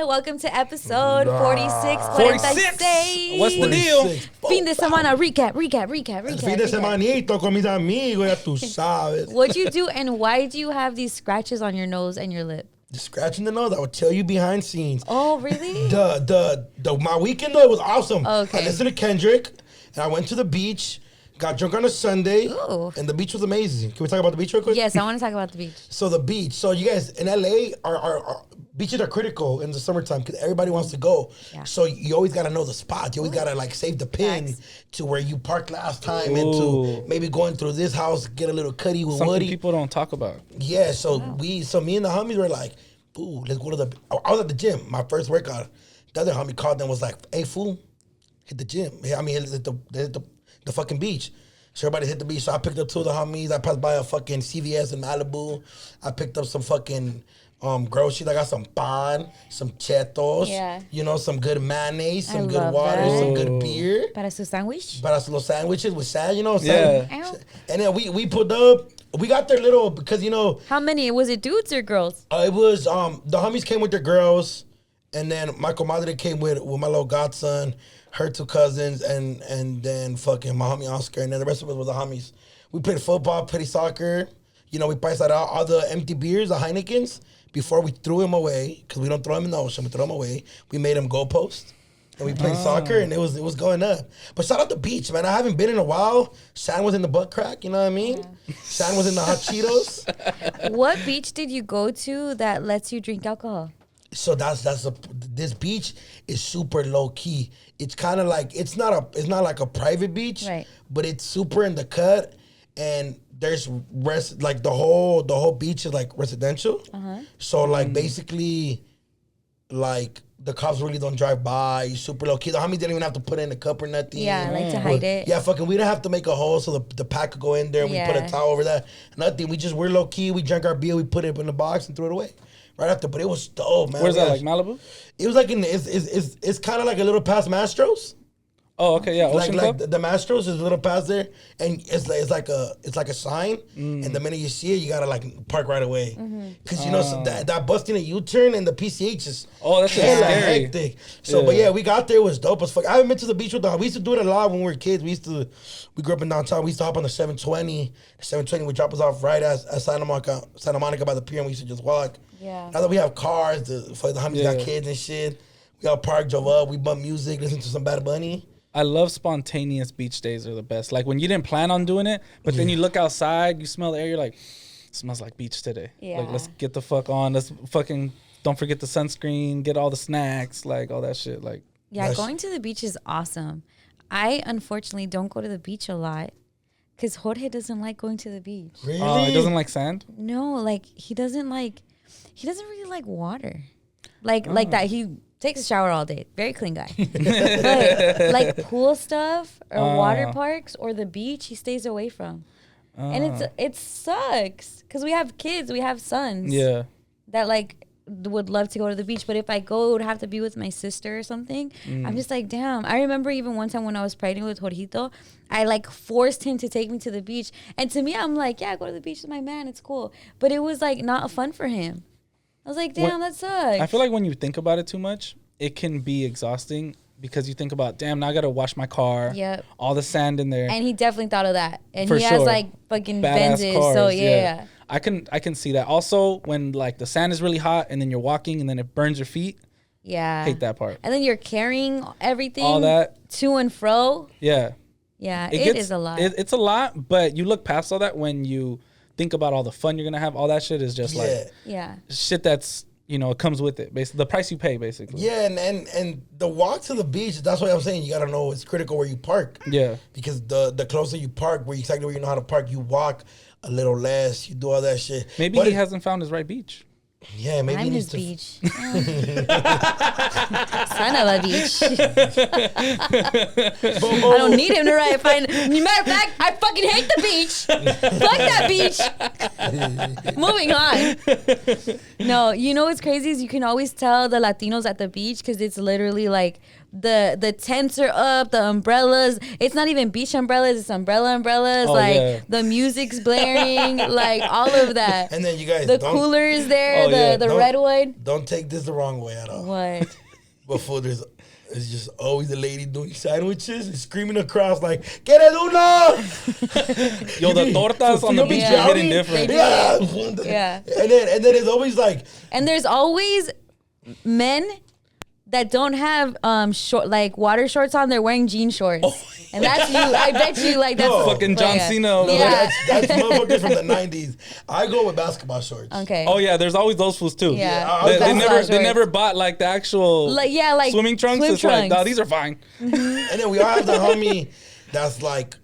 Hi, welcome to episode 46. 46. What's the deal? Fin de semana recap. Fin de semanito con mis amigos, ya tú sabes. What'd you do and why do you have these scratches on your nose and your lip? The scratching the nose, I would tell you behind scenes. Oh, really? My weekend though, it was awesome. Okay. I listened to Kendrick and I went to the beach, got drunk on a Sunday, Ooh. and the beach was amazing. Can we talk about the beach real quick? Yes, I want to talk about the beach. So the beach. So you guys in LA are beaches are critical in the summertime because everybody wants to go. Yeah. So you always gotta know the spot. You always gotta like save the pin to where you parked last time and to maybe going through this house, get a little cutty with Something Woody. people don't talk about. Yeah. So me and the homies were like, "Ooh, let's go to the." I was at the gym, my first workout. The other homie called and was like, "Hey, fool, hit the gym." I mean, hit the fucking beach. So everybody hit the beach. So I picked up two of the homies. I passed by a fucking CVS in Malibu. I picked up some fucking groceries. I got some pan, some chetos. Yeah. You know, some good mayonnaise, some good love water, that. some good beer. Para su sandwich? Para little sandwiches with salad, you know. Yeah. Ow. And then we pulled up. We got there little because, you know. How many? Was it dudes or girls? It was, the homies came with their girls. And then my comadre came with my little godson, her two cousins, and then fucking my homie Oscar. And then the rest of us was the homies. We played football, played soccer. You know, we priced out all the empty beers, the Heinekens, before we threw them away. Because we don't throw them in the ocean, we throw them away. We made them goalposts. And we played soccer, and it was going up. But shout out the beach, man. I haven't been in a while. Sand was in the butt crack, you know what I mean? Yeah. Sand was in the hot Cheetos. What beach did you go to that lets you drink alcohol? So this beach is super low key. It's kind of like it's not like a private beach, right? But it's super in the cut, and there's like the whole beach is like residential. So like basically, like the cops really don't drive by. Super low key. The homies didn't even have to put in a cup or nothing. Yeah, like to hide it. Yeah, fucking. We didn't have to make a hole so the pack could go in there. And we put a towel over that. Nothing. We're low key. We drank our beer. We put it in the box and threw it away. Right after, but it was dope, man. Where's that, like Malibu? It was like it's kind of like a little past Mastro's. Oh, okay, yeah. Ocean like Club? the Mastro's is a little past there, and it's like a sign, and the minute you see it, you gotta like park right away, because you know so that busting a U-turn and the PCH is that's hella scary. hectic. So, but yeah, we got there. It was dope as fuck. I haven't been to the beach with we used to do it a lot when we were kids. We grew up in downtown. We used to hop on the 720. The 720 would drop us off right at Santa Monica by the pier, and we used to just walk. Yeah. Now that we have cars, the homies got kids and shit. We all parked, drove up, we bump music, listen to some Bad Bunny. I love spontaneous beach days are the best. Like when you didn't plan on doing it, but then you look outside, you smell the air, you're like, it smells like beach today. Yeah. Like let's get the fuck on. Let's fucking don't forget the sunscreen, get all the snacks, like all that shit. Like Going to the beach is awesome. I unfortunately don't go to the beach a lot because Jorge doesn't like going to the beach. Really? He doesn't like sand? No, like he doesn't really like water. Like that. He takes a shower all day. Very clean guy. But like pool stuff or water parks or the beach, he stays away from. And it sucks because we have kids, we have sons. Yeah. That like would love to go to the beach, but if I go, it would have to be with my sister or something. I'm just like, damn. I remember even one time when I was pregnant with Jorgito, I like forced him to take me to the beach. And to me, I'm like, yeah, go to the beach with my man. It's cool. But it was like not fun for him. I was like, damn, that sucks. I feel like when you think about it too much, it can be exhausting because you think about, damn, now I got to wash my car. Yep. All the sand in there. And he definitely thought of that. And For he has sure. like fucking Badass Benzes. cars, So yeah. I can see that. Also, when like the sand is really hot and then you're walking and then it burns your feet. Yeah. Hate that part. And then you're carrying everything All that. to and fro. Yeah. Yeah, it is a lot. It's a lot, but you look past all that when you think about all the fun you're going to have. All that shit is just like shit that's, you know, it comes with it. Basically, the price you pay, basically. Yeah, and the walk to the beach, that's why I'm saying you got to know it's critical where you park. Yeah. Because the closer you park, exactly where you know how to park, you walk a little less, you do all that shit. Maybe he hasn't found his right beach. Yeah, maybe I'm he his needs beach. Son of a beach. I don't need him to find. Matter of fact, I fucking hate the beach. Fuck that beach. Moving on. No, you know what's crazy is you can always tell the Latinos at the beach because it's literally like the tents are up, the umbrellas. It's not even beach umbrellas, it's umbrellas. The music's blaring, like all of that. And then you guys, the cooler is there, the red one. Don't take this the wrong way at all. What? Before it's just always a lady doing sandwiches and screaming across like, "Get it, una!" Yo, the tortas on the beach are hitting different. Yeah. And then it's always like, and there's always men that don't have short like water shorts on. They're wearing jean shorts. And that's you. I bet you like that's fucking John Cena. Yeah. That's motherfuckers from the 90s. I go with basketball shorts. Okay. Oh yeah, there's always those fools too. Yeah. They never bought like the actual like swimming trunks. It's like, no, these are fine. And then we all have the homie that's like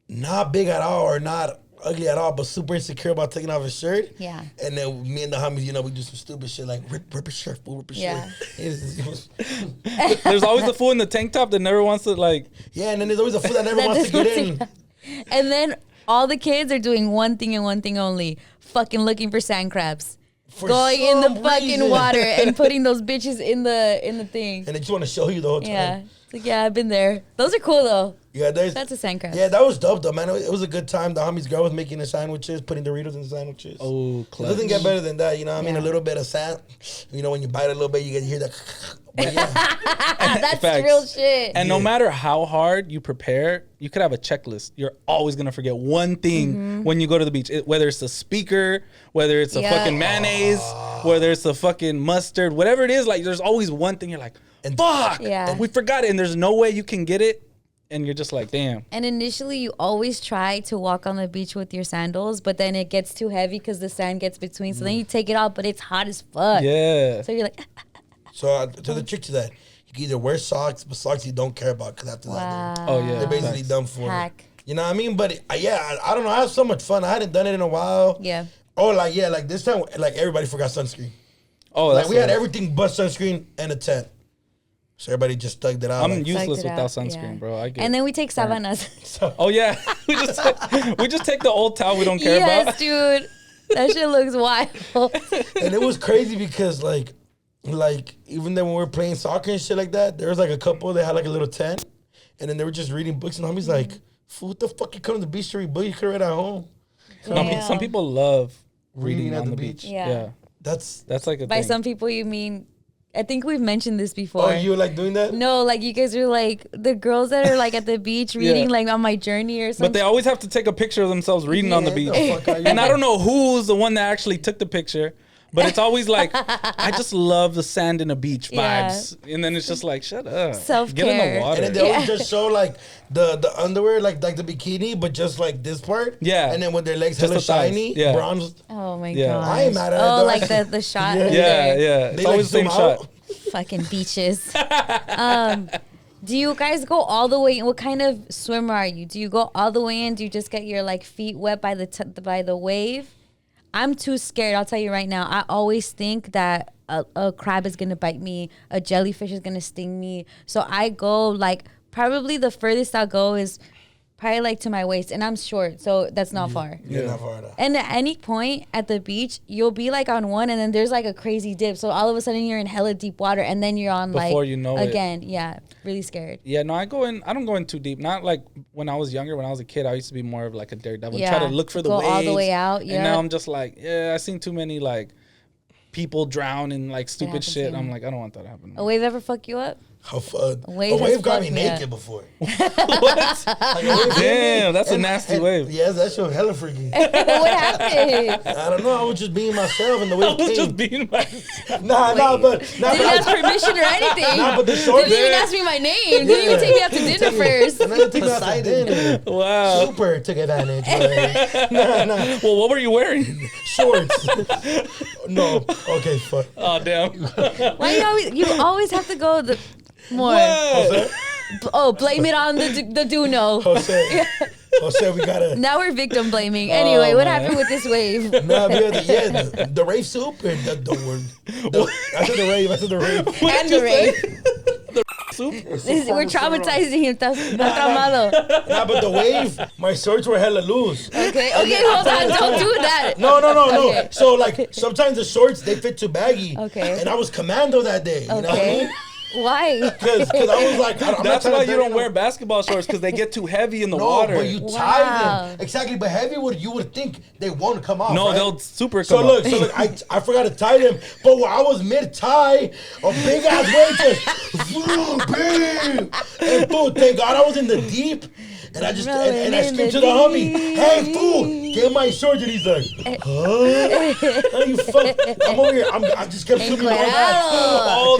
not big at all or not ugly at all, but super insecure about taking off his shirt. Yeah. And then me and the homies, you know, we do some stupid shit like rip his shirt, fool, rip his shirt. There's always the fool in the tank top that never wants to like. Yeah, and then there's always a fool that never wants to get in. And then all the kids are doing one thing and one thing only: fucking looking for sand crabs. Going in the fucking water and putting those bitches in the thing. And they just want to show you the whole time. Yeah. It's like, yeah, I've been there. Those are cool though. Yeah, that's a sand crab. Yeah, that was dope though, man. It was a good time. The homies girl was making the sandwiches, putting Doritos in the sandwiches. Oh, clutch. It doesn't get better than that, you know what I mean? A little bit of sand. You know, when you bite it a little bit, you hear that. But yeah. That's real shit. And no matter how hard you prepare, you could have a checklist. You're always going to forget one thing when you go to the beach. Whether it's a speaker, whether it's a fucking mayonnaise, whether it's a fucking mustard, whatever it is, like there's always one thing you're like, fuck, we forgot it. And there's no way you can get it. And you're just like, damn. And initially, you always try to walk on the beach with your sandals, but then it gets too heavy because the sand gets between. So then you take it off, but it's hot as fuck. Yeah. So you're like... So to the trick to that, you can either wear socks, but socks you don't care about because after that, they're basically done for. Hack. You know what I mean? But I don't know. I have so much fun. I hadn't done it in a while. Yeah. Oh, like this time, like everybody forgot sunscreen. Oh, like we had everything but sunscreen and a tent. So everybody just thugged it out. I'm useless without sunscreen, bro. I get and then we take sabanas. Oh yeah, we just take the old towel we don't care about. Yes, dude. That shit looks wild. And it was crazy because like even then when we were playing soccer and shit like that, there was like a couple that had like a little tent, and then they were just reading books, and homies like, "Fool, what the fuck you come to the beach to read books? You could read at home." Some people love reading on the beach. Yeah. That's like a By thing. some people, you mean... I think we've mentioned this before. Oh, you were like doing that? No, like you guys are like the girls that are like at the beach reading like on my journey or something. But they always have to take a picture of themselves reading on the beach. And I don't know who's the one that actually took the picture. But it's always like, I just love the sand and the beach vibes. And then it's just like, shut up. Self-care. Get in the water. And then they always just show like the underwear, like the bikini, but just like this part. Yeah. And then when their legs Just hella the thighs. shiny, bronzed. Oh my god. I ain't mad at it. Oh, though. like the shot. Yeah. It's They always the like same zoom out. shot. Fucking beaches. Do you guys go all the way in? What kind of swimmer are you? Do you go all the way in? Do you just get your like feet wet by the wave? I'm too scared. I'll tell you right now. I always think that a crab is gonna bite me, a jellyfish is gonna sting me. So I go like probably the furthest I'll go is probably like to my waist, and I'm short, so that's not far. Yeah, not far enough. And at any point at the beach, you'll be like on one, and then there's like a crazy dip. So all of a sudden you're in hella deep water, and then you're on Before like you know again. Yeah, really scared. Yeah, no, I don't go in too deep. Not like when I was younger. When I was a kid, I used to be more of like a daredevil. Yeah, Try to look for the go waves. all the way out. Yeah. And now I'm just like, I've seen too many like people drown in like stupid shit. I'm like, I don't want that to happen. A wave ever fuck you up? How fun. A A wave wave got has me fucked- naked yeah. before. What? Like, a wave hit me, Damn, that's a and- nasty and- wave. Yes, that shit was hella freaky. What happened? I don't know. I was just being myself, and the I wave was came. just being myself. Didn't ask permission or anything. Nah, but the short Didn't even ask me my name. Didn't even take me out to dinner first. And then take me out to dinner. Wow. Super took advantage. But nah. Well, what were you wearing? Shorts. No. Okay, fuck. Oh, damn. Why you always have to go the more? Jose, Oh, blame it on the Doknow. Jose, we gotta. Now we're victim blaming. Anyway, what man. happened with this wave? Nah, the rave super. Don't worry. I said the rave. And the rave. Soup? We're traumatizing him. Está traumado. Nah, but the wave, my shorts were hella loose. Okay, hold on. Don't do that. No. Okay. So like sometimes the shorts they fit too baggy. Okay. And I was commando that day. You know what I Okay. mean? Why? Because I was like, I'm not That's trying why to you don't dirty wear basketball shorts, because they get too heavy in the No, water. but you tie them. Exactly, but heavy you would think they won't come off. No, right? they'll super So come look, up. I forgot to tie them, but when I was mid tie, a big ass wave just boom, and boom. Thank God I was in the deep, and I just and I screamed to the homie, "Hey fool, get my shorts!" And he's like, "Huh? You fuck?" I'm over here. I just kept swimming my back. Oh,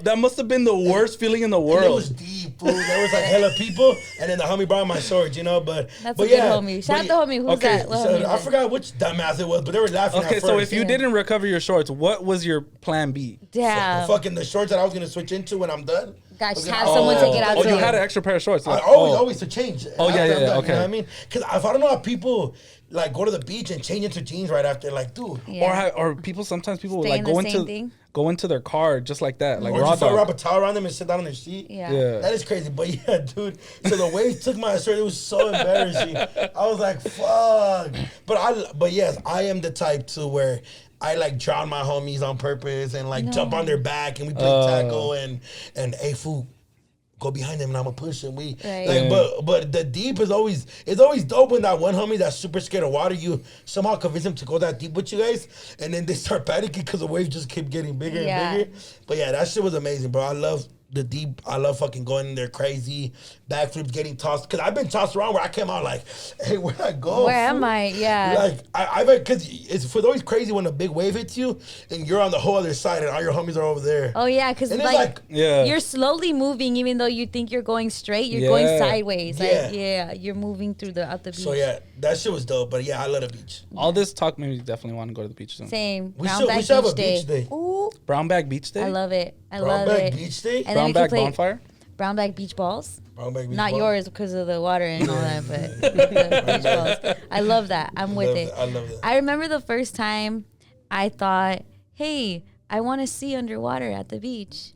that must have been the worst feeling in the And it world. was deep, fool. There was like hella people, and then the homie brought my swords, you know. But That's but a good yeah, homie. Shout out the homie. Who's okay, that? What So homie is I that? forgot which dumbass it was, but they were laughing. Okay, at so first. if you didn't recover your shorts, what was your plan B? Damn. Fucking the shorts that I was gonna switch into when I'm done. Gosh, was have gonna- someone take it out Oh, to you you. had an extra pair of shorts. I Like, always to change. Oh, yeah, after yeah, I'm done, okay. You know what I mean? Because I don't know how people like go to the beach and change into jeans right after. Like, dude. Yeah. Or sometimes people would Stay like in go the same into thing. their car just like that, like Or raw just wrap dog. a towel around them and sit down on their seat. Yeah. Yeah. That is crazy. But yeah, dude. So the wave took my shirt. It was so embarrassing. I was like, fuck. But yes, I am the type to where I like drown my homies on purpose and like jump on their back and we play tackle and hey fool, go behind them and I'm gonna push him. We Right. like, but the deep is always dope when that one homie that's super scared of water, you somehow convince him to go that deep with you guys, and then they start panicking because the waves just keep getting bigger Yeah. and bigger. But yeah, that shit was amazing, bro. I love the deep. I love fucking going in there crazy, backflips, getting tossed. Cause I've been tossed around where I came out like, hey, where'd I go? Where am fool? I? Yeah. Like I've cause it's always crazy when a big wave hits you and you're on the whole other side and all your homies are over there. Oh yeah, because And it's like, Yeah. you're slowly moving, even though you think you're going straight, you're Yeah. going sideways. Yeah. Like yeah, you're moving through out the beach. So yeah, that shit was dope. But yeah, I love the beach. All this talk made me definitely want to go to the beach soon. Same. We Brown should- we bag should have beach a beach day. Ooh, Brown bag beach day. I love it. I Brown love bag it. beach day? And then Brown we could bag play bonfire. brown bag beach balls. Brown bag beach Not ball. yours because of the water and all that, but the beach balls. I love that. I'm with love it. that. I love that. I remember the first time I thought, hey, I want to see underwater at the beach.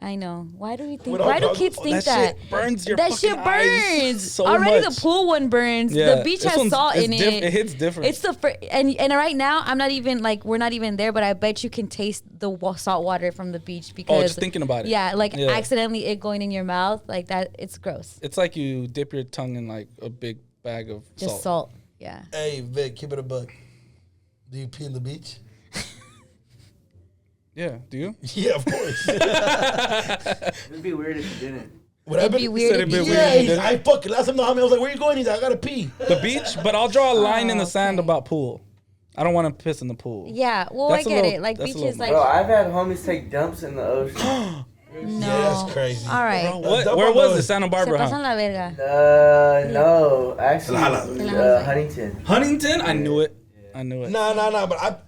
I know. Why do we think? Without Why do goggles? kids Oh, think that that? shit burns your That fucking shit eyes burns. so Already much. the pool one burns. Yeah. The beach This has one's- salt it's in diff- it. it hits different. It's the and right now I'm not even like we're not even there, but I bet you can taste the salt water from the beach because just thinking about it. Yeah, like Yeah. accidentally it going in your mouth like that. It's gross. It's like you dip your tongue in like a big bag of Just salt. salt. Yeah. Hey Vic, keep it a buck. Do you pee in the beach? Yeah. Do you? Yeah, of course. It'd be weird if you didn't. Would It'd be weird said if it'd be you weird. did. Yeah, I fucking last time the homie I was like, "Where you going?" He's like, "I gotta pee." The beach, but I'll draw a line in the Oh, sand okay. about pool. I don't want to piss in the pool. Yeah. Well, That's I a get little- it. Like that's a beaches, little like Bro, I've had homies take dumps in the ocean. no. Yeah, that's crazy. All right. What? Double Where was nose. it? Santa Se Barbara, pasan huh? la verga. No, actually, Hala. Huntington. Huntington? I knew it. I knew it. Nah. But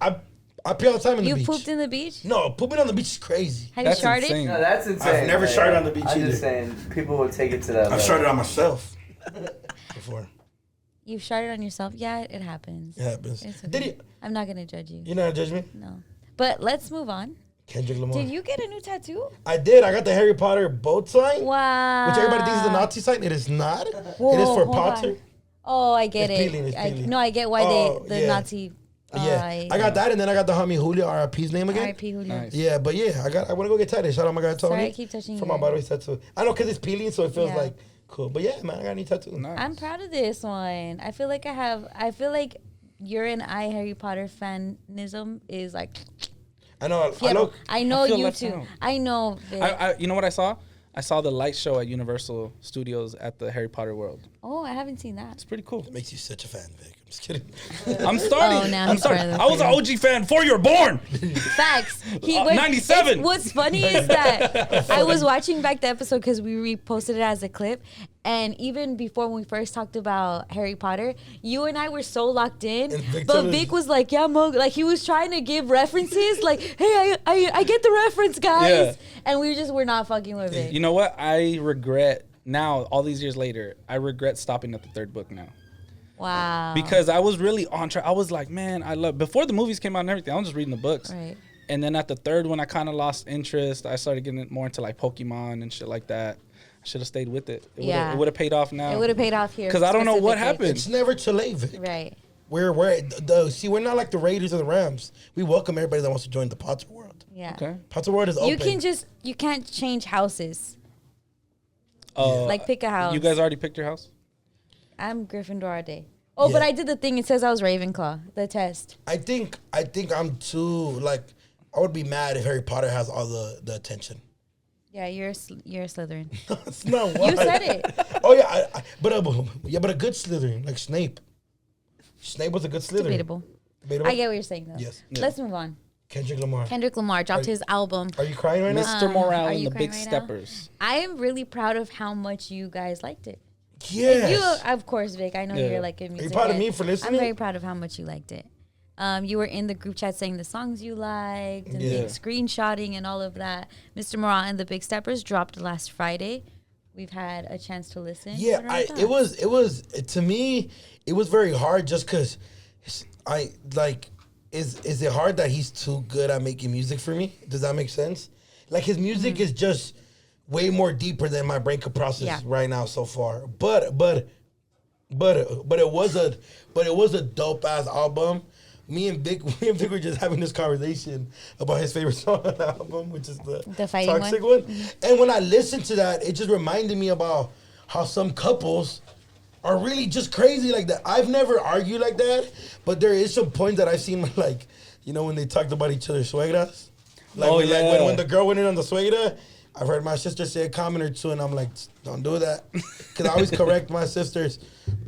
I pee all the time in the You beach. pooped in the beach? No, pooping on the beach is crazy. Have That's you sharted? insane. No, that's insane. I've never sharted on the beach I'm either. just saying, people would take it to that I've level. started on myself before. You've sharted on yourself? Yeah, it happens. It happens. It's okay. Did you? I'm not gonna judge you. You not judge me? No. But let's move on. Kendrick Lamar. Did you get a new tattoo? I did. I got the Harry Potter boat sign, Wow. which everybody thinks is a Nazi sign. It is not. Whoa, it is for hold Potter. on. Oh, I get It's it. peeling, it's peeling. No, I get why Oh, the yeah. Nazi. Yeah, I got that, and then I got the homie Julio RIP's name again. R.I.P. Julio. Nice. Yeah, but yeah, I want to go get tatted. Shout out my guy Tony. Sorry, I keep touching for your- my body tattoo. I know because it's peeling, so it feels Yeah. like cool. But yeah, man, I got a new tattoo. Nice. I'm proud of this one. I feel like your and I Harry Potter fanism is like. I know. Yeah, look. I know I feel you left too. out. I know. Vic. You know what I saw? I saw the light show at Universal Studios at the Harry Potter World. Oh, I haven't seen that. It's pretty cool. It makes you such a fan, Vic. I'm just kidding. I'm starting. Oh, now I'm he's starting. part of the I was an fan. OG fan before you were born. Facts. 97. What's funny is that I was watching back the episode because we reposted it as a clip. And even before when we first talked about Harry Potter, you and I were so locked in. And Vic But told us- Vic was like, yeah, Mo, like he was trying to give references. Like, hey, I get the reference, guys. Yeah. And we just were not fucking with it. You know what? I regret now, all these years later, I regret stopping at the third book now. Wow. Because I was really on track. I was like, man, before the movies came out and everything, I was just reading the books. Right. And then at the third one, I kind of lost interest. I started getting more into like Pokemon and shit like that. I should have stayed with it. It would have paid off now. It would have paid off here. Because I don't know what specifically. happened. It's never too late, Vic. Right. We're not like the Raiders or the Rams. We welcome everybody that wants to join the Potter world. Yeah. Okay. Potts World is open. You can't change houses. Uh, Like pick a house. You guys already picked your house? I'm Gryffindor all day. Oh, but Yeah. I did the thing. It says I was Ravenclaw. The test. I think I'm too like. I would be mad if Harry Potter has all the attention. Yeah, you're a Slytherin. It's not why. You said it. Oh yeah, but a good Slytherin like Snape. Snape was a good Slytherin. Debatable. Debatable? I get what you're saying though. Yes. Let's move on. Kendrick Lamar. Kendrick Lamar dropped his album. Are you crying right now? Mr. Morale are and you the Big crying right now? Steppers. I am really proud of how much you guys liked it. Yes. You, of course, Vic. I know Yeah. you're like a music. Are you proud of head. me for listening? I'm very proud of how much you liked it. You were in the group chat saying the songs you liked and Yeah. like screenshotting and all of that. Mr. Morale and the Big Steppers dropped last Friday. We've had a chance to listen. Yeah, What are our it was to me, it was very hard just because I like. Is it hard that he's too good at making music for me? Does that make sense? Like his music is just way more deeper than my brain could process right now so far. But it was a dope ass album. Me and Vic were just having this conversation about his favorite song on the album, which is the fighting Toxic one. And when I listened to that, it just reminded me about how some couples are really just crazy like that. I've never argued like that, but there is some points that I've seen like, you know, when they talked about each other's suegras. Like, Oh, when, yeah. like when the girl went in on the suegra, I've heard my sister say a comment or two, and I'm like, don't do that. Because I always correct my sisters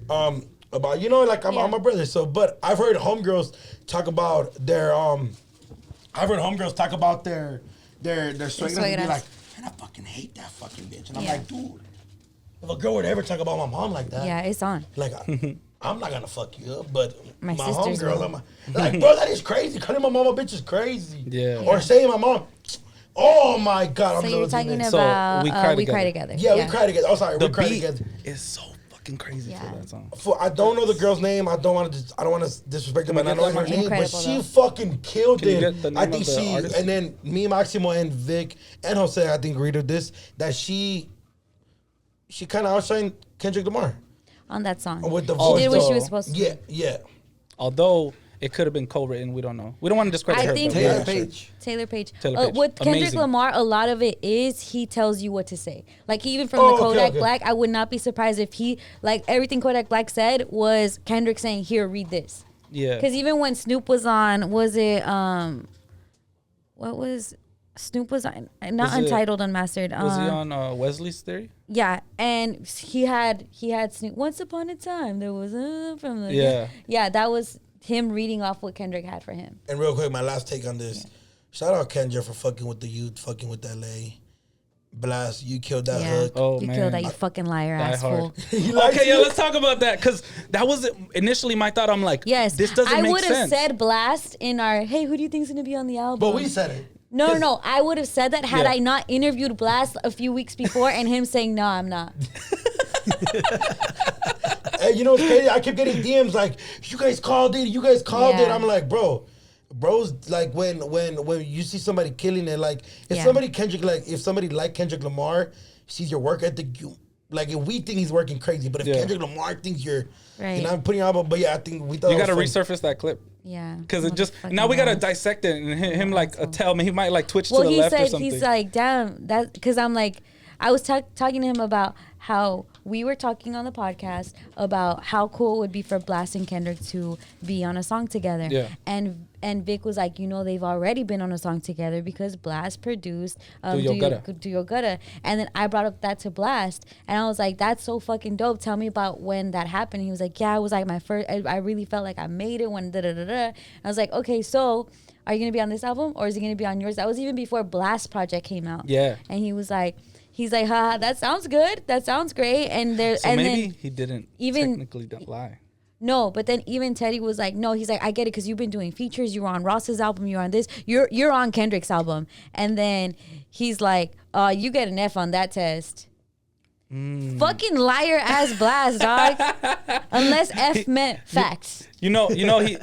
about, you know, like I'm my brother. So, but I've heard homegirls talk about their, their suegras and be like, man, I fucking hate that fucking bitch. And I'm like, dude, if a girl were to ever talk about my mom like that, Yeah, it's on. like, I'm not gonna fuck you up, but My my sisters homegirls, will. I'm like, bro, that is crazy. Calling my mom a bitch is crazy. Yeah. Or saying my mom, oh my God, So I'm you're losing talking it. So, about We Cry We Together. Cry Together. Yeah, we cried together. Oh, sorry, The we cried beat together. is so fucking crazy Yeah. for that song. I don't know the girl's name. I don't want to disrespect her, Can we but I get know that her one? name. But Incredible, she though. fucking killed Can you it. get the name I think of the she artist? and then me, Maximo, and Vic and Jose, I think agreed with this that she kind of outshined Kendrick Lamar On that song. with the She voice. did what she though. was supposed to Yeah, do. yeah. Although it could have been co-written, we don't know. We don't want to discredit I her. think but Taylor we're not sure. Page. Taylor Page. Taylor Page. With Kendrick Amazing. Lamar, a lot of it is he tells you what to say. Like even from Oh, the okay, Kodak okay. Black, I would not be surprised if he like everything Kodak Black said was Kendrick saying, "Here, read this." Yeah. Because even when Snoop was on, was it what was Snoop was on? Not Was it- Untitled, Unmastered. Was he on Wesley's Theory? Yeah, and he had Snoop. Once upon a time, there was from the Yeah. That was him reading off what Kendrick had for him. And real quick, my last take on this. Shout out Kendrick for fucking with the youth, fucking with LA. Blast, you killed that hook. Oh, you man. killed that, you fucking liar, Die asshole. hard. Okay, yeah, let's talk about that because that was initially my thought. I'm like, Yes, this doesn't I make would have sense. said Blast in our. Hey, who do you think's gonna be on the album? But we said it. No. I would have said that had Yeah. I not interviewed Blast a few weeks before and him saying no, I'm not. Hey, you know what's crazy? I kept getting DMs like, you guys called it, Yeah. I'm like, bro's like when you see somebody killing it, like if Yeah. somebody like Kendrick Lamar sees your work ethic, you like if we think he's working crazy, but if Yeah. Kendrick Lamar thinks you're, Right. you know, I'm putting out, but yeah, I think we thought You it got to was fun. resurface that clip. Yeah. Because it just Motherfucking now we gotta ass. dissect it and him like tell me he might like twitch Well, to the he left or said something. he's like, damn, that because I'm like, I was talking to him about how we were talking on the podcast about how cool it would be for Blast and Kendrick to be on a song together. Yeah. And Vic was like, you know, they've already been on a song together because Blast produced Do Yo Gutta. Do Yo Gutta. And then I brought up that to Blast, and I was like, that's so fucking dope. Tell me about when that happened. He was like, yeah, it was like my first. I really felt like I made it when da da da da. I was like, okay, so are you gonna be on this album or is it gonna be on yours? That was even before Blast Project came out. Yeah. And he was like, haha, that sounds good. That sounds great. And there, so and maybe then he didn't even- technically don't lie. no, but then even Teddy was like, no, he's like, I get it because you've been doing features. You were on Ross's album. You're on this. You're on Kendrick's album. And then he's like, you get an F on that test. Fucking liar ass Blast, dog. Unless F meant facts. You know he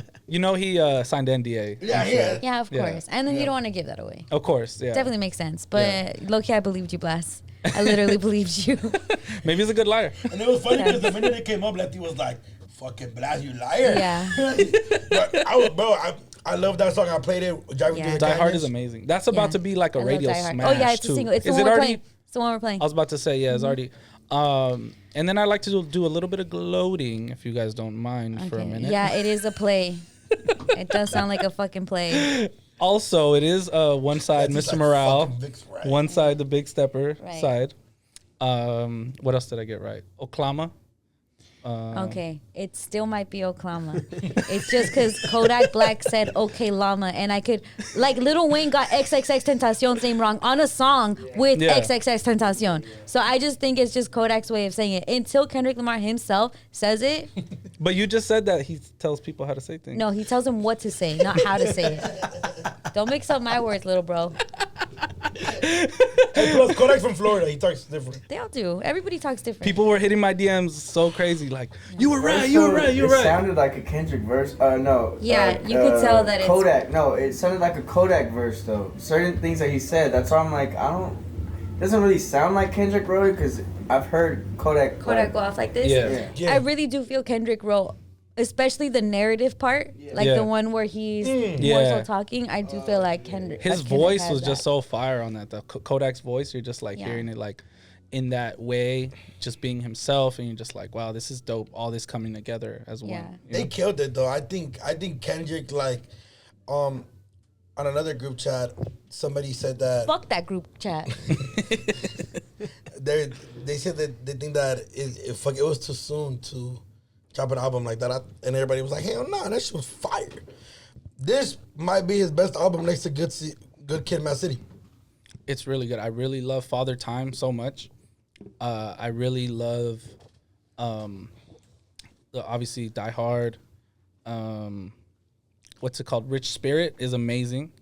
signed NDA. Yeah. Yeah, of Yeah. course. And then you don't want to give that away. Of course, yeah. Definitely makes sense. But low-key, I believed you, Blast. I literally believed you. Maybe he's a good liar. And it was funny because the minute it came up, Letty was like, fucking Blast, you liar. Yeah. But I love that song. I played it driving Yeah. through the Die Hard canyons. is amazing. That's about to be like a I love radio Die Hard. smash. Oh yeah, it's too. a single. It's the Is one it we're already? playing. It's the one we're playing. I was about to say, yeah, it's already. And then I like to do a little bit of gloating, if you guys don't mind, for a minute. Yeah, it is a play. It does sound like a fucking play. Also, it is one side, That's Mr. like Morale, fucking Vic's right. one side, the Big Stepper Right. side. What else did I get right? Oklahoma. Okay, it still might be Oklahoma. It's just because Kodak Black said "Okay Llama," and I could like Lil Wayne got XXX Tentacion's name wrong on a song with Yeah. XXX Tentacion. So I just think it's just Kodak's way of saying it. Until Kendrick Lamar himself says it, But you just said that he tells people how to say things. no, he tells them what to say, not how to say it. Don't mix up my words, little bro. Hey, plus Kodak's from Florida. He talks different. They all do. Everybody talks different. People were hitting my DMs so crazy, like, you were right, Also, you were right, you were It right. sounded like a Kendrick verse. No. Yeah, you could tell that it's- Kodak. No, it sounded like a Kodak verse though. Certain things that he said. That's why I'm like, I don't. It doesn't really sound like Kendrick wrote it because I've heard Kodak. Kodak go off like this. Yeah. Yeah. I really do feel Kendrick wrote, especially the narrative part, like Yeah. the one where he's more Yeah. so talking. I do feel like Kendrick. His Kendrick voice has was that. just so fire on that. The Kodak's voice, you're just like Yeah. hearing it like in that way, just being himself, and you're just like, wow, this is dope. All this coming together as Yeah. one. you They know? killed it though. I think Kendrick like, on another group chat, somebody said that Fuck that group chat. they said that they think that it was too soon to drop an album like that, and everybody was like, hell no, that shit was fire. This might be his best album next to Good Kid, Mad City. It's really good. I really love Father Time so much. I really love, obviously Die Hard. What's it called? Rich Spirit is amazing.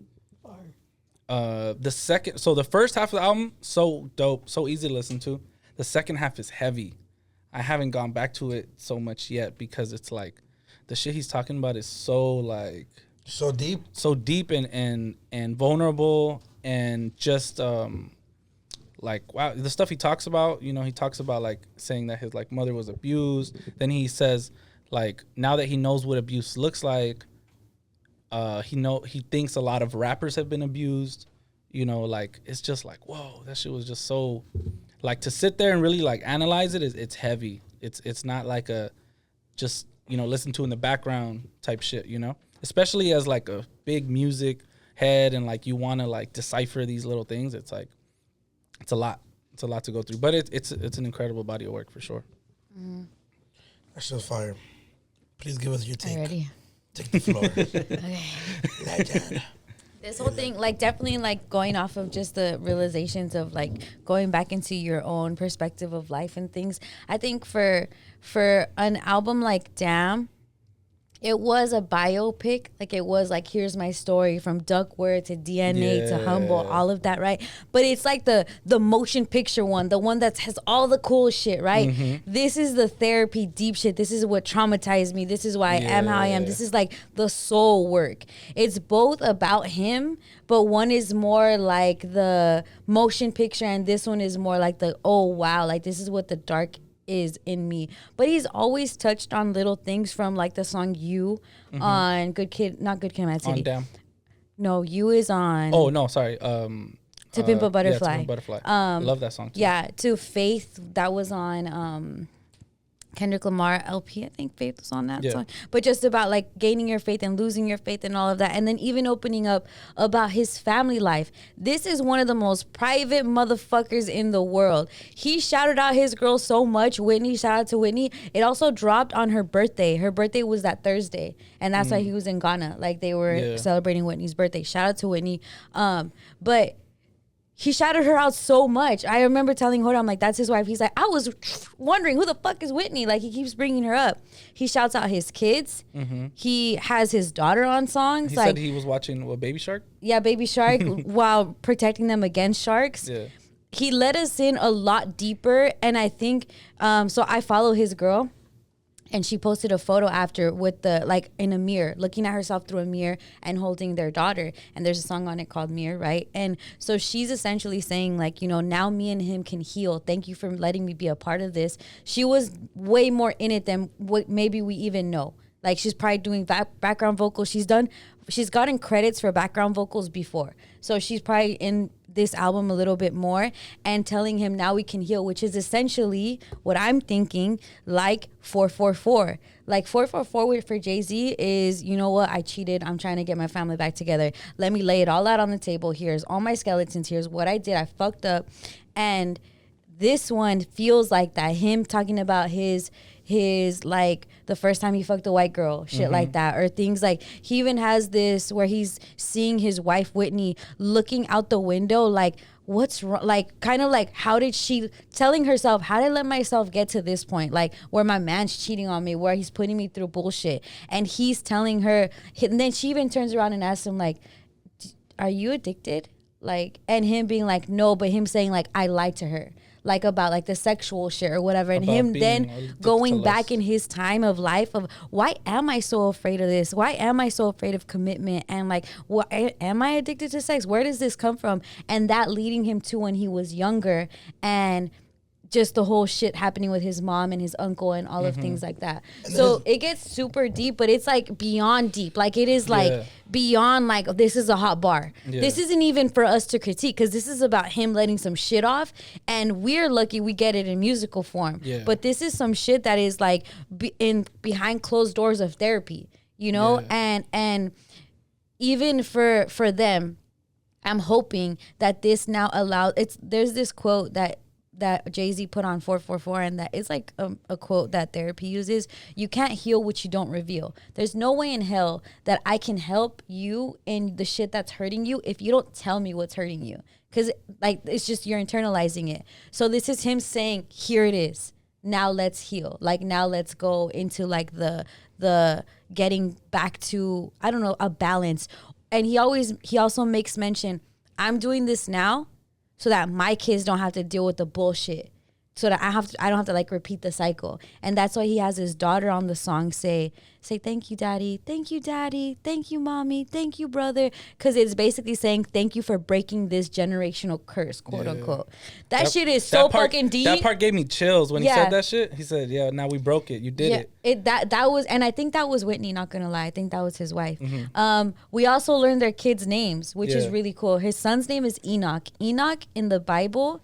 The first half of the album, so dope, so easy to listen to. The second half is heavy. I haven't gone back to it so much yet because it's like the shit he's talking about is so deep and vulnerable, and just like, wow, the stuff he talks about, he talks about like saying that his like mother was abused. Then he says like, now that he knows what abuse looks like, he thinks a lot of rappers have been abused, like it's just like, whoa, that shit was just so, like, to sit there and really like analyze it, it's heavy. It's not like a just listen to in the background type shit, especially as like a big music head, and like you want to like decipher these little things. It's like it's a lot to go through, but it's an incredible body of work for sure. That shit's fire. Please give us your take. Ready? Take the floor. Okay. Legend. This whole thing, like, definitely, like, going off of just the realizations of, like, going back into your own perspective of life and things. I think for an album like Damn, it was a biopic. Like, it was like, here's my story from Duckworth to DNA to Humble, all of that, right? But it's like the motion picture one, the one that has all the cool shit, right? This is the therapy deep shit. This is what traumatized me. This is why I am how I am. This is like the soul work. It's both about him, but one is more like the motion picture, and this one is more like the, oh wow, like this is what the dark is in me. But he's always touched on little things, from like the song You on Good Kid, not Good Kid, Mad City. On Damn. No, You is on Oh no, sorry. To Pimp a Butterfly. Yeah, To Pimp a Butterfly. Love that song too. Yeah, to Faith, that was on Kendrick Lamar LP. I think Faith was on that song. But just about like gaining your faith and losing your faith and all of that. And then even opening up about his family life. This is one of the most private motherfuckers in the world. He shouted out his girl so much. Whitney, shout out to Whitney. It also dropped on her birthday. Her birthday was that Thursday. And that's why he was in Ghana. Like they were celebrating Whitney's birthday. Shout out to Whitney. But he shouted her out so much. I remember telling Hoda, I'm like, that's his wife. He's like, I was wondering who the fuck is Whitney? Like, he keeps bringing her up. He shouts out his kids. He has his daughter on songs. He like, said he was watching Baby Shark. Yeah, Baby Shark, while protecting them against sharks. Yeah. He let us in a lot deeper. And I think, so I follow his girl. And she posted a photo after with the, like, in a mirror, looking at herself through a mirror and holding their daughter. And there's a song on it called Mirror, right? And so she's essentially saying, like, now me and him can heal. Thank you for letting me be a part of this. She was way more in it than what maybe we even know. Like she's probably doing background vocals. She's gotten credits for background vocals before. So she's probably in this album a little bit more and telling him now we can heal, which is essentially what I'm thinking, like 444. Like 444 for Jay-Z is, you know what, I cheated. I'm trying to get my family back together. Let me lay it all out on the table. Here's all my skeletons. Here's what I did. I fucked up. And this one feels like that. Him talking about his like the first time he fucked a white girl, shit like that, or things like he even has this where he's seeing his wife Whitney looking out the window like what's wrong, like kind of like how did she, telling herself, how did I let myself get to this point, like where my man's cheating on me, where he's putting me through bullshit, and he's telling her, and then she even turns around and asks him like, are you addicted? Like, and him being like no, but him saying like I lied to her, like about like the sexual shit or whatever, and him then going back in his time of life of why am I so afraid of this? Why am I so afraid of commitment? And like, what am I addicted to sex? Where does this come from? And that leading him to when he was younger and just the whole shit happening with his mom and his uncle and all of things like that. So it gets super deep, but it's like beyond deep. Like it is like beyond like, this is a hot bar. Yeah. This isn't even for us to critique because this is about him letting some shit off. And we're lucky we get it in musical form. Yeah. But this is some shit that is like behind closed doors of therapy, you know? Yeah. And even for them, I'm hoping that this now allows, there's this quote that Jay-Z put on 444, and that is like a quote that therapy uses. You can't heal what you don't reveal. There's no way in hell that I can help you in the shit that's hurting you if you don't tell me what's hurting you. Because like it's just you're internalizing it. So this is him saying, here it is. Now let's heal. Like now let's go into like the getting back to, I don't know, a balance. And he also makes mention, I'm doing this now so that my kids don't have to deal with the bullshit, so that I don't have to like repeat the cycle. And that's why he has his daughter on the song say thank you daddy, thank you mommy, thank you brother, because it's basically saying thank you for breaking this generational curse, quote unquote. That shit is so fucking deep. That part gave me chills when he said that shit. He said, yeah, now we broke it, you did it. That was, and I think that was Whitney, not gonna lie, I think that was his wife. We also learned their kids' names, which is really cool. His son's name is Enoch. Enoch in the Bible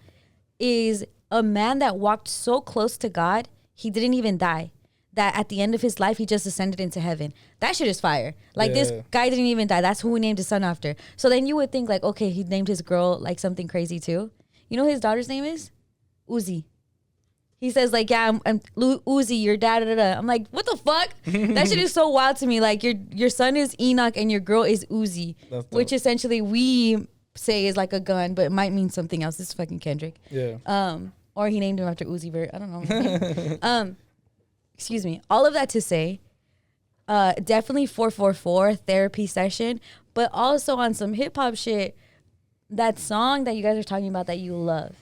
is a man that walked so close to God, he didn't even die. That at the end of his life, he just ascended into heaven. That shit is fire. Like this guy didn't even die. That's who we named his son after. So then you would think like, okay, he named his girl like something crazy too. You know his daughter's name is? Uzi. He says like, yeah, I'm Uzi, your dad. I'm like, what the fuck? That shit is so wild to me. Like your son is Enoch and your girl is Uzi, which essentially we say is like a gun, but it might mean something else. This is fucking Kendrick. Yeah. Or he named him after Uzi Vert. I don't know. Excuse me. All of that to say, definitely 444 therapy session, but also on some hip hop shit. That song that you guys are talking about that you love,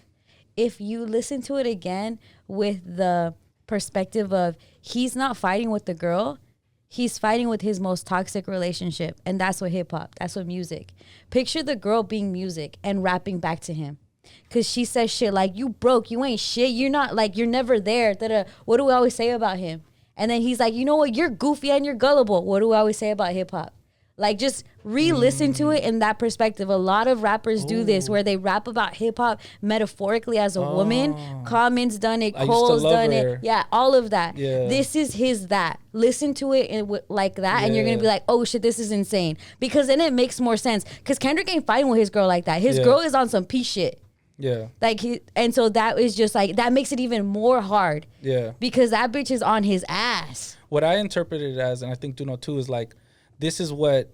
if you listen to it again with the perspective of he's not fighting with the girl, he's fighting with his most toxic relationship. And that's what hip hop, that's what music. Picture the girl being music and rapping back to him. Cause she says shit like, you broke, you ain't shit, you're not, like, you're never there. What do we always say about him? And then he's like, you know what, you're goofy and you're gullible. What do we always say about hip hop? Like, just re-listen to it in that perspective. A lot of rappers do this, where they rap about hip hop metaphorically as a woman. Common's done it, Cole's done it. Yeah, all of that. Yeah. This is his that. Listen to it like that, and you're gonna be like, oh shit, this is insane. Because then it makes more sense. Because Kendrick ain't fighting with his girl like that. His girl is on some peace shit. Yeah. Like and so that is just like, that makes it even more hard. Yeah. Because that bitch is on his ass. What I interpreted it as, and I think Doknow too, is like, this is what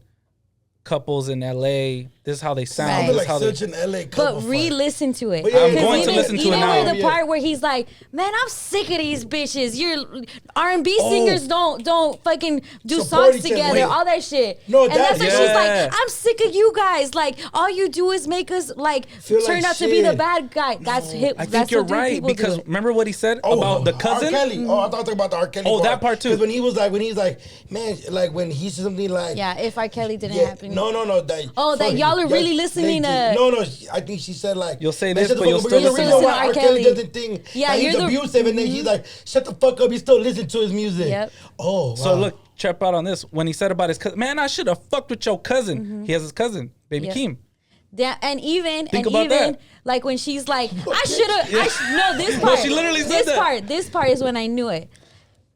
couples in LA, this is how they sound. Right. This like such an LA couple. But re-listen to it. I'm going to listen to it now. Even the part where he's like, man, I'm sick of these bitches. Your R&B singers don't fucking do songs together. All that shit. No, and that's what she's like, I'm sick of you guys. Like, all you do is make us like turn out to be the bad guy. That's hip. I think you're right, because remember what he said about the cousin? R. Kelly. I thought talking about the R. Kelly part. That part too. Because when he's like, man, like when he said something like, yeah, if R. Kelly didn't happen. No. That y'all are really listening to. No, I think she said like, you'll say this, but you'll still listen to R. Kelly doesn't think that he's abusive, and then she's like, shut the fuck up, you still listen to his music. Yep. Oh, wow. So look, trip out on this when he said about his cousin. Man, I should have fucked with your cousin. Mm-hmm. He has his cousin, Baby Keem. Yeah, and even that. like when she's like, I should have. No, this part. No, she literally said that. This part is when I knew it.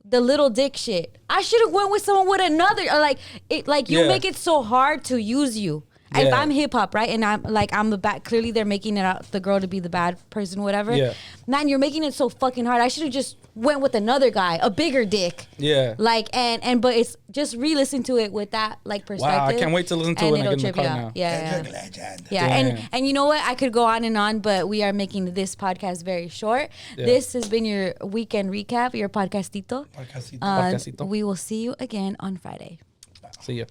The little dick shit. I should have went with someone with another. Or like it. Like you make it so hard to use you. If I'm hip hop, right, and I'm the bad. Clearly, they're making it out the girl to be the bad person, whatever. Yeah. Man, you're making it so fucking hard. I should have just went with another guy, a bigger dick. Yeah. Like but it's just re-listen to it with that like perspective. Wow, I can't wait to listen to it when I get in the car now. Yeah. And you know what? I could go on, but we are making this podcast very short. Yeah. This has been your weekend recap, your podcastito. Podcastito. We will see you again on Friday. See ya.